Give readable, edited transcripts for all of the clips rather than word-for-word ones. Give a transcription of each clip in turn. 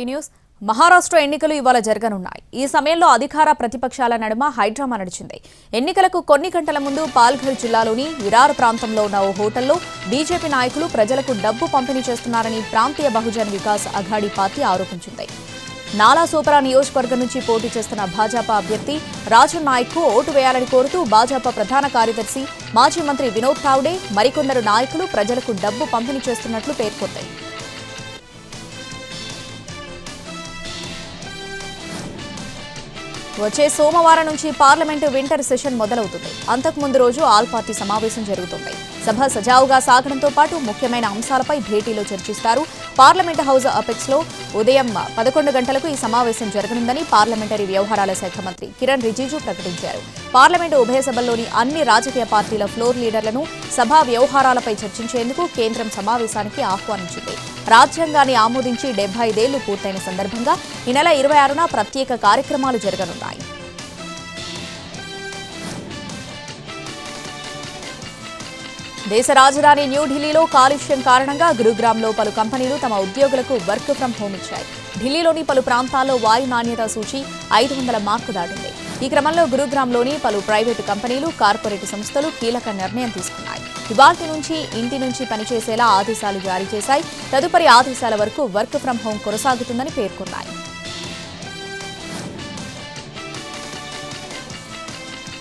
News Maharashtra ఎన్నికలు ఇవాళ జరగనున్నాయి. ఈ సమయంలో అధికార ప్రతిపక్షాల నడుమ హైడ్రామా నడిచింది. ఎన్నికలకు కొన్ని గంటల ముందు పాల్ఘర్ జిల్లాలోని విరార్ ప్రాంతంలో ఉన్న ఓ హోటల్లో బీజేపీ నాయకులు ప్రజలకు డబ్బు పంపిణీ చేస్తున్నారని ప్రాంతీయ బహుజన్ వికాస్ అఘాడీ పార్టీ ఆరోపించింది. నాలాసోపరా నియోజకవర్గం నుంచి పోటీ చేస్తున్న భాజపా అభ్యర్థి రాజన్ నాయక్కు ఓటు వేయాలని కోరుతూ భాజపా ప్రధాన కార్యదర్శి మాజీ మంత్రి వినోద్ తావ్డే మరికొందరు నాయకులు ప్రజలకు డబ్బు పంపిణీ చేస్తున్నట్లు పేర్కొంది. వచ్చే సోమవారం నుంచి పార్లమెంటు వింటర్ సెషన్ మొదలవుతుంది. అంతకుముందు రోజు ఆల్ పార్టీ సమావేశం జరుగుతుంది. సభ సజావుగా సాగడంతో పాటు ముఖ్యమైన అంశాలపై భేటీలో చర్చిస్తారు. పార్లమెంటు హౌస్ అపెక్స్ లో ఉదయం 11 గంటలకు ఈ సమావేశం జరగనుందని పార్లమెంటరీ వ్యవహారాల శాఖ మంత్రి కిరణ్ రిజిజు ప్రకటించారు. పార్లమెంటు ఉభయ సభల్లోని అన్ని రాజకీయ పార్టీల ఫ్లోర్ లీడర్లను సభా వ్యవహారాలపై చర్చించేందుకు కేంద్రం సమావేశానికి ఆహ్వానించింది. రాజ్యాంగాన్ని ఆమోదించి 75 ఏళ్లు పూర్తయిన సందర్భంగా ఈ నెల 26న ప్రత్యేక కార్యక్రమాలు జరగనున్నాయి. దేశ రాజధాని న్యూఢిల్లీలో కాలుష్యం కారణంగా గురుగ్రామ్లో పలు కంపెనీలు తమ ఉద్యోగులకు వర్క్ ఫ్రం హోం ఇచ్చాయి. ఢిల్లీలోని పలు ప్రాంతాల్లో వాయు నాణ్యత సూచి 500 మార్కు దాటింది. ఈ క్రమంలో గురుగ్రామ్లోని పలు ప్రైవేటు కంపెనీలు, కార్పొరేట్ సంస్థలు కీలక నిర్ణయం తీసుకున్నాయి. ఇవాల్టి నుంచి ఇంటి నుంచి పనిచేసేలా ఆదేశాలు జారీ చేశాయి. తదుపరి ఆదేశాల వరకు వర్క్ ఫ్రం హోం కొనసాగుతుందని పేర్కొన్నాయి.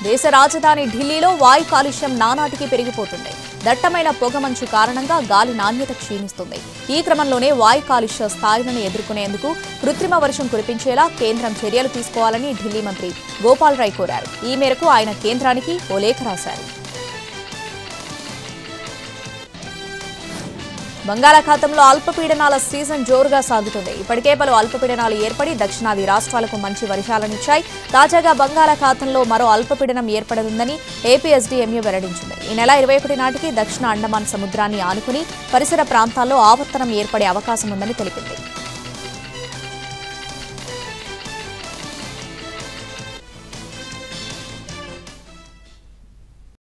దేశ రాజధాని ఢిల్లీలో వాయు కాలుష్యం నానాటికి పెరిగిపోతుంది. దట్టమైన పొగమంచు కారణంగా గాలి నాణ్యత క్షీణిస్తుంది. ఈ క్రమంలోనే వాయు కాలుష్య స్థాయిలను ఎదుర్కొనేందుకు కృత్రిమ వర్షం కురిపించేలా కేంద్రం చర్యలు తీసుకోవాలని ఢిల్లీ మంత్రి గోపాల్ రాయ్ కోరారు. ఈ మేరకు ఆయన కేంద్రానికి ఓ లేఖ రాశారు. బంగాళాఖాతంలో అల్పపీడనాల సీజన్ జోరుగా సాగుతుంది. ఇప్పటికే పలు అల్పపీడనాలు ఏర్పడి దక్షిణాది రాష్ట్రాలకు మంచి వర్షాలనిచ్చాయి. తాజాగా బంగాళాఖాతంలో మరో అల్పపీడనం ఏర్పడనుందని ఏపీఎస్డీఎంయూ వెల్లడించింది. ఈ నెల 21 నాటికి దక్షిణ అండమాన్ సముద్రాన్ని ఆనుకుని పరిసర ప్రాంతాల్లో ఆవర్తనం ఏర్పడే అవకాశం ఉందని తెలిపింది.